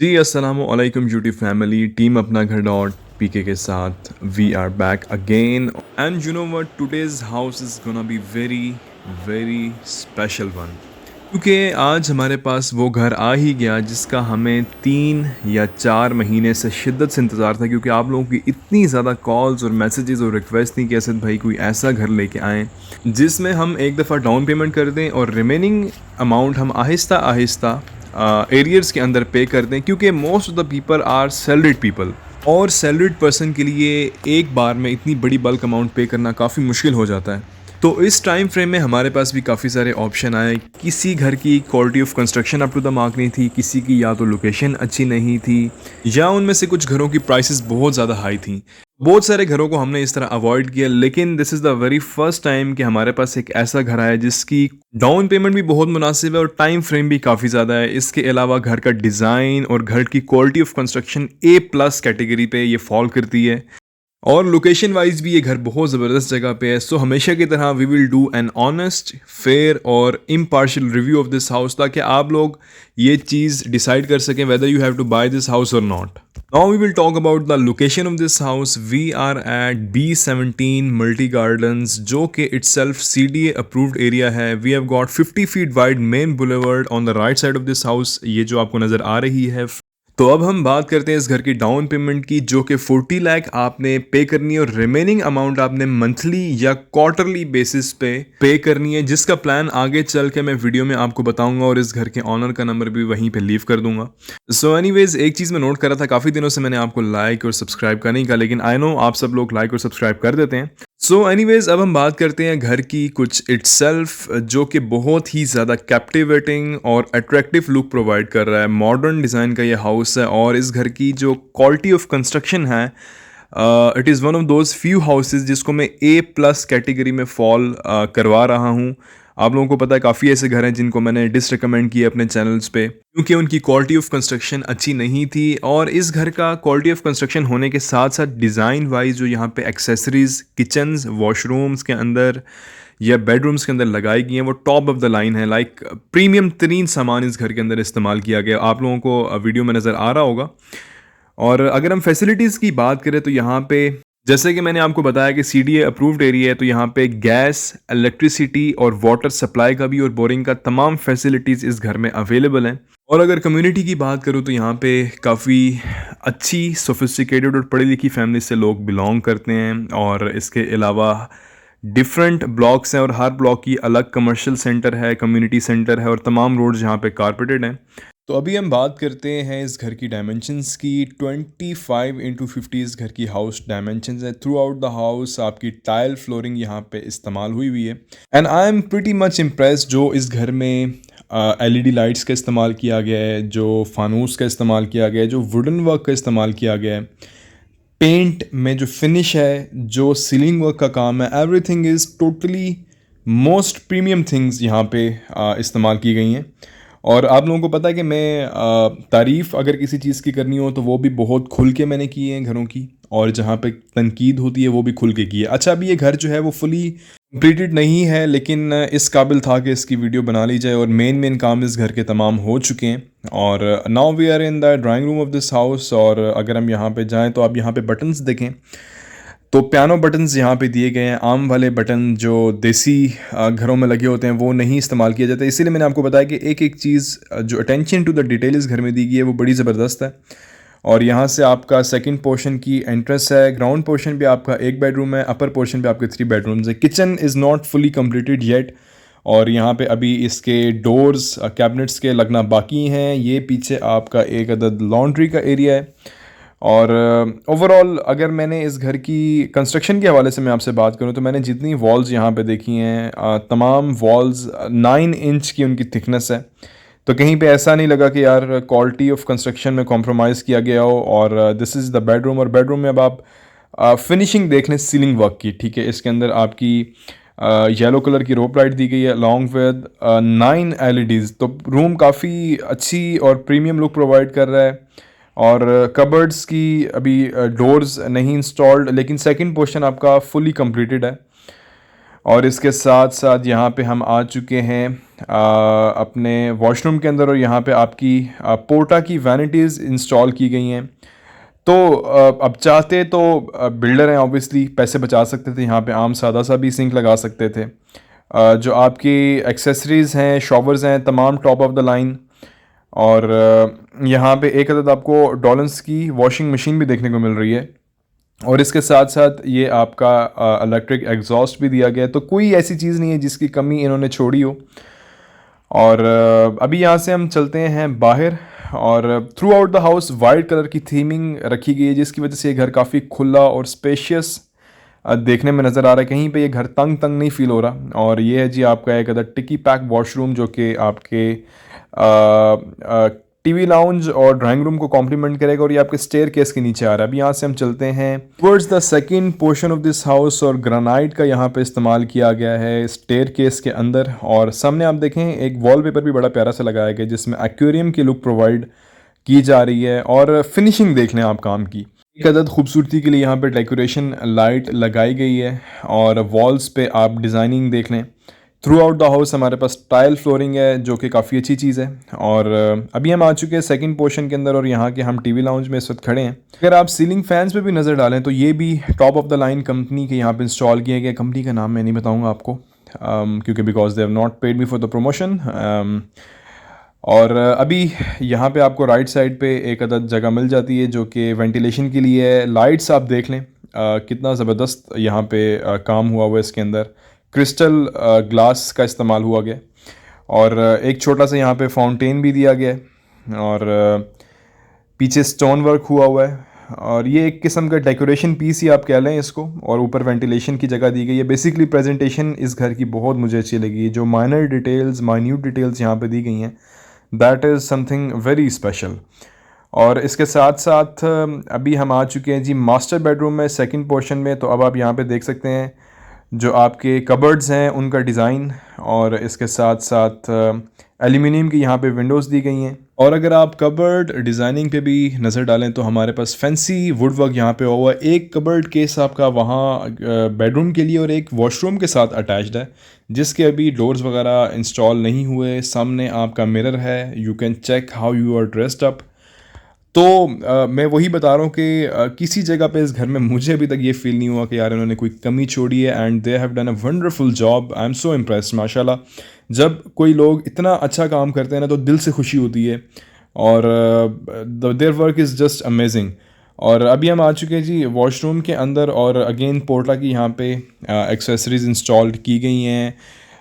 जी, अस्सलामुअलैकुम YouTube family, team अपना घर डॉट पीके के साथ we are back again and you know what, today's house is gonna be very very special one, क्योंकि आज हमारे पास वो घर आ ही गया जिसका हमें 3 या 4 महीने से शिद्दत से इंतज़ार था, क्योंकि आप लोगों की इतनी ज़्यादा कॉल्स और मैसेजेस और रिक्वेस्ट थी कि असद भाई कोई ऐसा घर लेके आएँ जिसमें हम एक दफ़ा डाउन पेमेंट कर दें और रिमेनिंग अमाउंट हम आहिस्ता आहिस्ता एरियर्स के अंदर पे कर दें, क्योंकि most of the people are salaried people और सैलरीड पर्सन के लिए एक बार में इतनी बड़ी बल्क अमाउंट पे करना काफ़ी मुश्किल हो जाता है। तो इस टाइम फ्रेम में हमारे पास भी काफ़ी सारे ऑप्शन आए। किसी घर की quality of construction up to the mark नहीं थी, किसी की या तो लोकेशन अच्छी नहीं थी, या उनमें से कुछ घरों की प्राइसेस बहुत ज़्यादा हाई थी। बहुत सारे घरों को हमने इस तरह अवॉइड किया, लेकिन this is the very first time कि हमारे पास एक ऐसा घर आया जिसकी डाउन पेमेंट भी बहुत मुनासिब है और टाइम फ्रेम भी काफ़ी ज़्यादा है। इसके अलावा घर का डिज़ाइन और घर की quality of construction A plus category पे ये फॉल करती है, और लोकेशन वाइज भी ये घर बहुत ज़बरदस्त जगह पे है। सो हमेशा की तरह we will do an honest, fair और impartial review of this house, ताकि आप लोग ये चीज़ डिसाइड कर सकें whether you have to buy this house और not. Now we will talk about the location of this house. We are at B17 multi gardens, जो कि इटसेल्फ CDA अप्रूव्ड एरिया है। We have got 50 feet wide main boulevard on the right side of this house, ये जो आपको नज़र आ रही है। तो अब हम बात करते हैं इस घर की डाउन पेमेंट की, जो कि 40 लाख आपने पे करनी है और रिमेनिंग अमाउंट आपने मंथली या क्वार्टरली बेसिस पे करनी है, जिसका प्लान आगे चल के मैं वीडियो में आपको बताऊंगा और इस घर के ऑनर का नंबर भी वहीं पे लीव कर दूंगा। सो एनीवेज, एक चीज़ मैं नोट कर रहा था, काफ़ी दिनों से मैंने आपको लाइक और सब्सक्राइब करने का, लेकिन आई नो आप सब लोग लाइक और सब्सक्राइब कर देते हैं। सो एनीवेज, अब हम बात करते हैं घर की कुछ इटसेल्फ, जो कि बहुत ही ज़्यादा कैप्टिवेटिंग और अट्रैक्टिव लुक प्रोवाइड कर रहा है। मॉडर्न डिज़ाइन का ये हाउस है और इस घर की जो क्वालिटी ऑफ कंस्ट्रक्शन है, it is one of those few houses जिसको मैं ए प्लस कैटेगरी में फॉल करवा रहा हूँ। आप लोगों को पता है काफ़ी ऐसे घर हैं जिनको मैंने डिसरिकमेंड किए अपने चैनल्स पे, क्योंकि उनकी क्वालिटी ऑफ कंस्ट्रक्शन अच्छी नहीं थी। और इस घर का क्वालिटी ऑफ कंस्ट्रक्शन होने के साथ साथ डिज़ाइन वाइज जो यहाँ पे एक्सेसरीज किचन्स वॉशरूम्स के अंदर या बेडरूम्स के अंदर लगाई गई हैं, वो टॉप ऑफ द लाइन है। लाइक प्रीमियम तरीन सामान इस घर के अंदर इस्तेमाल किया गया, आप लोगों को वीडियो में नज़र आ रहा होगा। और अगर हम फैसिलिटीज़ की बात करें तो यहाँ पे, जैसे कि मैंने आपको बताया कि CDA अप्रूव्ड एरिया है, तो यहाँ पे गैस, इलेक्ट्रिसिटी और वाटर सप्लाई का भी और बोरिंग का तमाम फैसिलिटीज़ इस घर में अवेलेबल हैं। और अगर कम्युनिटी की बात करूँ तो यहाँ पे काफ़ी अच्छी सोफिस्टिकेटेड और पढ़ी लिखी फैमिली से लोग बिलोंग करते हैं, और इसके अलावा डिफरेंट ब्लॉक्स हैं और हर ब्लॉक की अलग कमर्शियल सेंटर है, कम्युनिटी सेंटर है और तमाम रोड यहाँ पे कारपेटेड हैं। तो अभी हम बात करते हैं इस घर की डायमेंशंस की। 25x50 इस घर की हाउस डायमेंशंस है। थ्रू आउट द हाउस आपकी टाइल फ्लोरिंग यहाँ पे इस्तेमाल हुई हुई है, and I am pretty much impressed. जो इस घर में LED लाइट्स का इस्तेमाल किया गया है, जो फानूस का इस्तेमाल किया गया है, जो वुडन वर्क का इस्तेमाल किया गया है, पेंट में जो फिनिश है, जो सीलिंग वर्क का काम है, everything is totally most premium things यहाँ पे इस्तेमाल की गई हैं। और आप लोगों को पता है कि मैं तारीफ़ अगर किसी चीज़ की करनी हो तो वो भी बहुत खुल के मैंने की है घरों की, और जहाँ पे तनकीद होती है वो भी खुल के की है। अच्छा, अभी ये घर जो है वो फुली कंप्लीटेड नहीं है, लेकिन इस काबिल था कि इसकी वीडियो बना ली जाए, और मेन काम इस घर के तमाम हो चुके हैं। और now we are in the drawing room of this house. और अगर हम यहाँ पे जाएँ तो आप यहाँ पे बटन्स देखें, तो पियानो बटन्स यहाँ पे दिए गए हैं। आम वाले बटन जो देसी घरों में लगे होते हैं वो नहीं इस्तेमाल किया जाता, इसीलिए मैंने आपको बताया कि एक एक चीज़ जो अटेंशन टू द डिटेल इस घर में दी गई है वो बड़ी ज़बरदस्त है। और यहाँ से आपका सेकंड पोर्शन की एंट्रेंस है। ग्राउंड पोर्शन पे आपका एक बेडरूम है, अपर पोर्शन पे आपके 3 बेडरूम्स है। Kitchen is not fully completed yet, और यहाँ पे अभी इसके डोर्स कैबिनेट्स के लगना बाकी हैं। ये पीछे आपका एक अदद लॉन्ड्री का एरिया है। और ओवरऑल अगर मैंने इस घर की कंस्ट्रक्शन के हवाले से मैं आपसे बात करूं तो मैंने जितनी वॉल्स यहाँ पे देखी हैं, तमाम वॉल्स 9 इंच की उनकी थिकनेस है। तो कहीं पे ऐसा नहीं लगा कि यार क्वालिटी ऑफ कंस्ट्रक्शन में कॉम्प्रोमाइज़ किया गया हो। और दिस इज़ द बेडरूम, और बेडरूम में अब आप फिनिशिंग देख लें सीलिंग वर्क की, ठीक है। इसके अंदर आपकी येलो कलर की रोप लाइट दी गई है अलॉन्ग विद 9 LEDs। तो रूम काफ़ी अच्छी और प्रीमियम लुक प्रोवाइड कर रहा है। और कबर्ड्स की अभी डोर्स नहीं इंस्टॉल्ड, लेकिन सेकंड पोर्शन आपका फुली कंप्लीटेड है। और इसके साथ साथ यहाँ पे हम आ चुके हैं अपने वॉशरूम के अंदर और यहाँ पे आपकी पोर्टा की वैनिटीज़ इंस्टॉल की गई हैं। तो अब चाहते तो बिल्डर हैं ऑब्वियसली पैसे बचा सकते थे, यहाँ पे आम सादा सा भी सिंक लगा सकते थे। जो आपकी एक्सेसरीज़ हैं, शॉवर्स हैं, तमाम टॉप ऑफ द लाइन। और यहाँ पे एक अदद आपको डॉलन्स की वॉशिंग मशीन भी देखने को मिल रही है, और इसके साथ साथ ये आपका इलेक्ट्रिक एग्जॉस्ट भी दिया गया है। तो कोई ऐसी चीज़ नहीं है जिसकी कमी इन्होंने छोड़ी हो। और अभी यहाँ से हम चलते हैं बाहर, और through out the house white colour की थीमिंग रखी गई है, जिसकी वजह से ये घर काफ़ी खुला और स्पेशियस देखने में नज़र आ रहा है। कहीं पे ये घर तंग तंग नहीं फील हो रहा। और ये है जी आपका एक अदर टिकी पैक वॉशरूम, जो कि आपके टीवी लाउंज और ड्राइंग रूम को कॉम्प्लीमेंट करेगा, और ये आपके स्टेयर केस के नीचे आ रहा है। अभी यहाँ से हम चलते हैं towards the second portion of this house, और ग्रेनाइट का यहाँ पे इस्तेमाल किया गया है स्टेयर केस के अंदर। और सामने आप देखें एक वॉलपेपर भी बड़ा प्यारा सा लगाया गया, जिसमें एक्वेरियम की लुक प्रोवाइड की जा रही है। और फिनिशिंग देख लें आप काम की, एक अदद खूबसूरती के लिए यहाँ पे डेकोरेशन लाइट लगाई गई है, और वॉल्स पे आप डिज़ाइनिंग देख लें। थ्रू आउट द हाउस हमारे पास टाइल फ्लोरिंग है, जो कि काफ़ी अच्छी चीज़ है। और अभी हम आ चुके हैं सेकंड पोर्शन के अंदर, और यहाँ के हम टीवी लाउंज में इस वक्त खड़े हैं। अगर आप सीलिंग फैंस पे भी नज़र डालें तो ये भी top of the line company के यहाँ पे इंस्टॉल किए गए। कंपनी का नाम मैं नहीं बताऊँगा आपको, क्योंकि because they have not paid me for the promotion. और अभी यहाँ पे आपको राइट साइड पे एक अदद जगह मिल जाती है, जो कि वेंटिलेशन के लिए है। लाइट्स आप देख लें कितना ज़बरदस्त यहाँ पे काम हुआ हुआ है। इसके अंदर क्रिस्टल ग्लास का इस्तेमाल हुआ गया, और एक छोटा सा यहाँ पे फाउंटेन भी दिया गया है, और पीछे स्टोन वर्क हुआ हुआ है। और ये एक किस्म का डेकोरेशन पीस ही आप कह लें इसको, और ऊपर वेंटिलेशन की जगह दी गई है। बेसिकली प्रेजेंटेशन इस घर की बहुत मुझे अच्छी लगी, जो माइनर डिटेल्स, माइन्यूट डिटेल्स यहाँ पे दी गई हैं, that is something very special. और इसके साथ साथ अभी हम आ चुके हैं जी मास्टर बेडरूम में, सेकंड पोर्शन में। तो अब आप यहाँ पे देख सकते हैं जो आपके कबर्ड्स हैं उनका डिज़ाइन, और इसके साथ साथ एल्यूमिनियम की यहाँ पे विंडोज़ दी गई हैं। और अगर आप कबर्ड डिज़ाइनिंग पे भी नज़र डालें तो हमारे पास फैंसी वुड वर्क यहाँ पे हुआ है। एक कबर्ड केस आपका वहाँ बेडरूम के लिए और एक वॉशरूम के साथ अटैच्ड है, जिसके अभी डोर्स वगैरह इंस्टॉल नहीं हुए। सामने आपका मिरर है, you can check how you are dressed up. तो मैं वही बता रहा हूँ कि किसी जगह पे इस घर में मुझे अभी तक ये फील नहीं हुआ कि यार इन्होंने कोई कमी छोड़ी है, and they have done a wonderful job. I am so impressed माशाल्लाह। जब कोई लोग इतना अच्छा काम करते हैं ना तो दिल से खुशी होती है, और their work is just amazing. और अभी हम आ चुके हैं जी वॉशरूम के अंदर, और अगेन पोर्टा की यहाँ पे एक्सेसरीज इंस्टॉल्ड की गई हैं।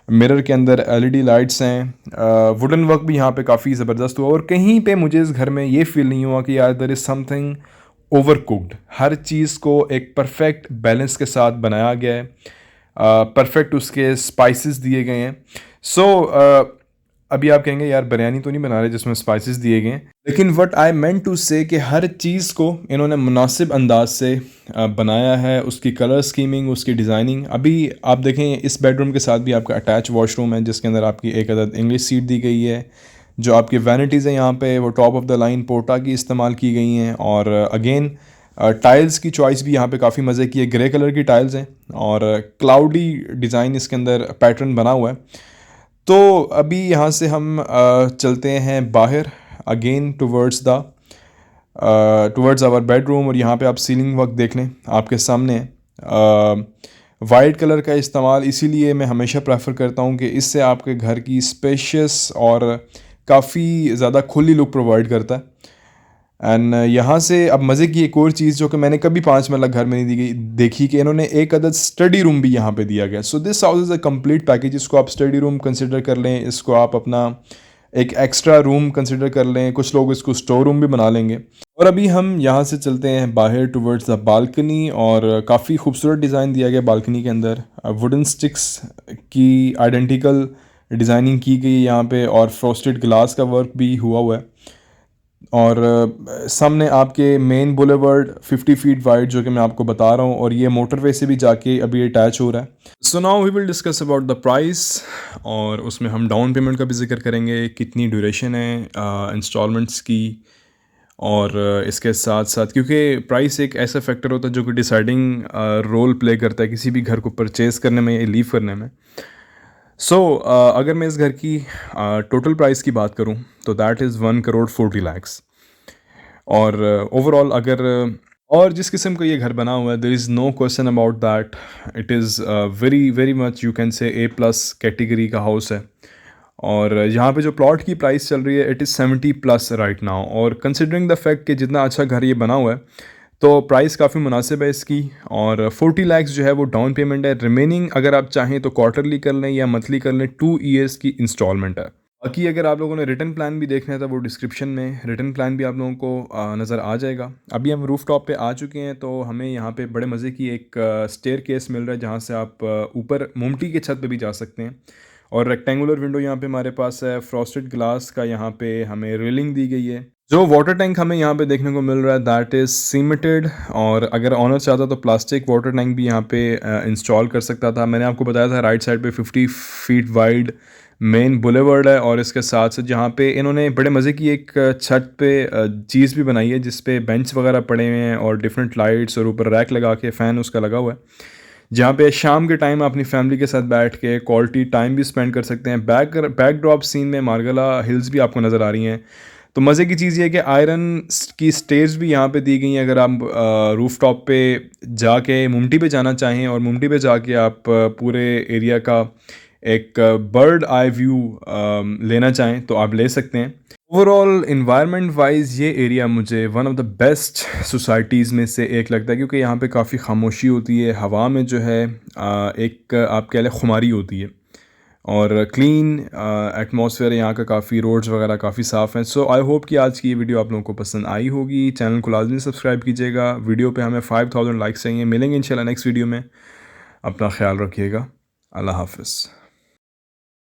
मिरर के अंदर एलईडी लाइट्स हैं। वुडन वर्क भी यहाँ पे काफ़ी ज़बरदस्त हुआ, और कहीं पे मुझे इस घर में ये फील नहीं हुआ कि यार there is something overcooked. हर चीज़ को एक परफेक्ट बैलेंस के साथ बनाया गया है, परफेक्ट उसके स्पाइसेस दिए गए हैं। सो अभी आप कहेंगे यार बिरयानी तो नहीं बना रहे जिसमें स्पाइसेस दिए गए हैं, लेकिन व्हाट आई मेंट टू से कि हर चीज़ को इन्होंने मुनासिब अंदाज से बनाया है। उसकी कलर स्कीमिंग, उसकी डिज़ाइनिंग। अभी आप देखें इस बेडरूम के साथ भी आपका अटैच वॉशरूम है, जिसके अंदर आपकी एक अदद इंग्लिश सीट दी गई है। जो आपकी वैनिटीज़ हैं यहाँ पे वो टॉप ऑफ द लाइन पोर्टा की इस्तेमाल की गई हैं। और अगेन टाइल्स की चॉइस भी यहाँ पे काफ़ी मज़े की है। ग्रे कलर की टाइल्स हैं, और क्लाउडी डिज़ाइन इसके अंदर पैटर्न बना हुआ है। तो अभी यहाँ से हम चलते हैं बाहर अगेन टुवर्ड्स आवर बेडरूम, और यहाँ पे आप सीलिंग वर्क देख लें आपके सामने। वाइट कलर का इस्तेमाल इसीलिए मैं हमेशा प्रेफर करता हूँ कि इससे आपके घर की स्पेशियस और काफ़ी ज़्यादा खुली लुक प्रोवाइड करता है। एंड यहाँ से अब मज़े की एक और चीज़ जो कि मैंने कभी 5 मरला घर में नहीं देखी, कि इन्होंने एक अदद स्टडी रूम भी यहाँ पे दिया गया। So this house is a complete package. इसको आप स्टडी रूम कंसिडर कर लें, इसको आप अपना एक एक्स्ट्रा रूम कंसिडर कर लें, कुछ लोग इसको स्टोर रूम भी बना लेंगे। और अभी हम यहाँ से चलते हैं बाहर टुवर्ड्स द बालकनी, और काफ़ी खूबसूरत डिज़ाइन दिया गया बालकनी के अंदर। वुडन स्टिक्स की आइडेंटिकल डिज़ाइनिंग की गई यहाँ पे, और फ्रोस्टेड ग्लास का वर्क भी हुआ है। और सामने आपके मेन बुलेवर्ड 50 फीट वाइड जो कि मैं आपको बता रहा हूँ, और ये मोटरवे से भी जाके अभी अटैच हो रहा है। So now we will discuss about the price, और उसमें हम डाउन पेमेंट का भी जिक्र करेंगे, कितनी ड्यूरेशन है इंस्टॉलमेंट्स की। और इसके साथ साथ क्योंकि प्राइस एक ऐसा फैक्टर होता है जो कि डिसाइडिंग रोल प्ले करता है किसी भी घर को परचेज़ करने में या लीव करने में। सो अगर मैं इस घर की टोटल प्राइस की बात करूं तो दैट इज़ 1 करोड़ 40 लाख। और ओवरऑल अगर और जिस किस्म का ये घर बना हुआ है, there is no question about that, it is very very much you can say A plus category का हाउस है। और यहाँ पे जो प्लॉट की प्राइस चल रही है it is 70 plus right now. और कंसिडरिंग द फैक्ट कि जितना अच्छा घर ये बना हुआ है तो प्राइस काफ़ी मुनासिब है इसकी। और 40 लाख जो है वो डाउन पेमेंट है, रिमेनिंग अगर आप चाहें तो क्वार्टरली कर लें या मंथली कर लें, 2 ईयर्स की इंस्टॉलमेंट है। बाकी अगर आप लोगों ने रिटर्न प्लान भी देखना है तो वो डिस्क्रिप्शन में रिटर्न प्लान भी आप लोगों को नज़र आ जाएगा। अभी हम रूफ टॉप पे आ चुके हैं तो हमें यहाँ पे बड़े मज़े की एक स्टेयर केस मिल रहा है जहाँ से आप ऊपर मोमटी के छत पे भी जा सकते हैं। और रेक्टेंगुलर विंडो यहाँ पे हमारे पास है, फ्रॉस्टेड ग्लास का यहाँ पे हमें रेलिंग दी गई है। जो वाटर टैंक हमें यहाँ पे देखने को मिल रहा है दैट इज़ सीमेंटेड। और अगर ऑनर चाहता तो प्लास्टिक वाटर टैंक भी यहाँ पे इंस्टॉल कर सकता था। मैंने आपको बताया था राइट साइड पे 50 फीट वाइड मेन बुलेवर्ड है। और इसके साथ साथ जहाँ पे इन्होंने बड़े मज़े की एक छत पे चीज़ भी बनाई है जिस पे बेंच वगैरह पड़े हुए हैं और डिफरेंट लाइट्स और ऊपर रैक लगा के फ़ैन उसका लगा हुआ है, जहाँ पे शाम के टाइम अपनी फैमिली के साथ बैठ के क्वालिटी टाइम भी स्पेंड कर सकते हैं। बैकड्रॉप सीन में मार्गला हिल्स भी आपको नज़र आ रही हैं। तो मज़े की चीज़ ये है कि आयरन की स्टेयर्स भी यहाँ पे दी गई हैं। अगर आप रूफ टॉप पे जाके मुमटी पे जाना चाहें और मुमटी पे जाके आप पूरे एरिया का एक बर्ड आई व्यू लेना चाहें तो आप ले सकते हैं। ओवरऑल इन्वायरमेंट वाइज ये एरिया मुझे one of the best societies में से एक लगता है, क्योंकि यहाँ पे काफ़ी खामोशी होती है, हवा में जो है एक आप कह लें खुमारी होती है और क्लीन एटमॉस्फेयर यहाँ का काफ़ी, रोड्स वगैरह काफ़ी साफ़ हैं। सो आई होप कि आज की ये वीडियो आप लोगों को पसंद आई होगी। चैनल को लाजमी सब्सक्राइब कीजिएगा। वीडियो पे हमें 5000 लाइक्स चाहिए। मिलेंगे इंशाल्लाह नेक्स्ट वीडियो में। अपना ख्याल रखिएगा। अल्लाह हाफ़िज़।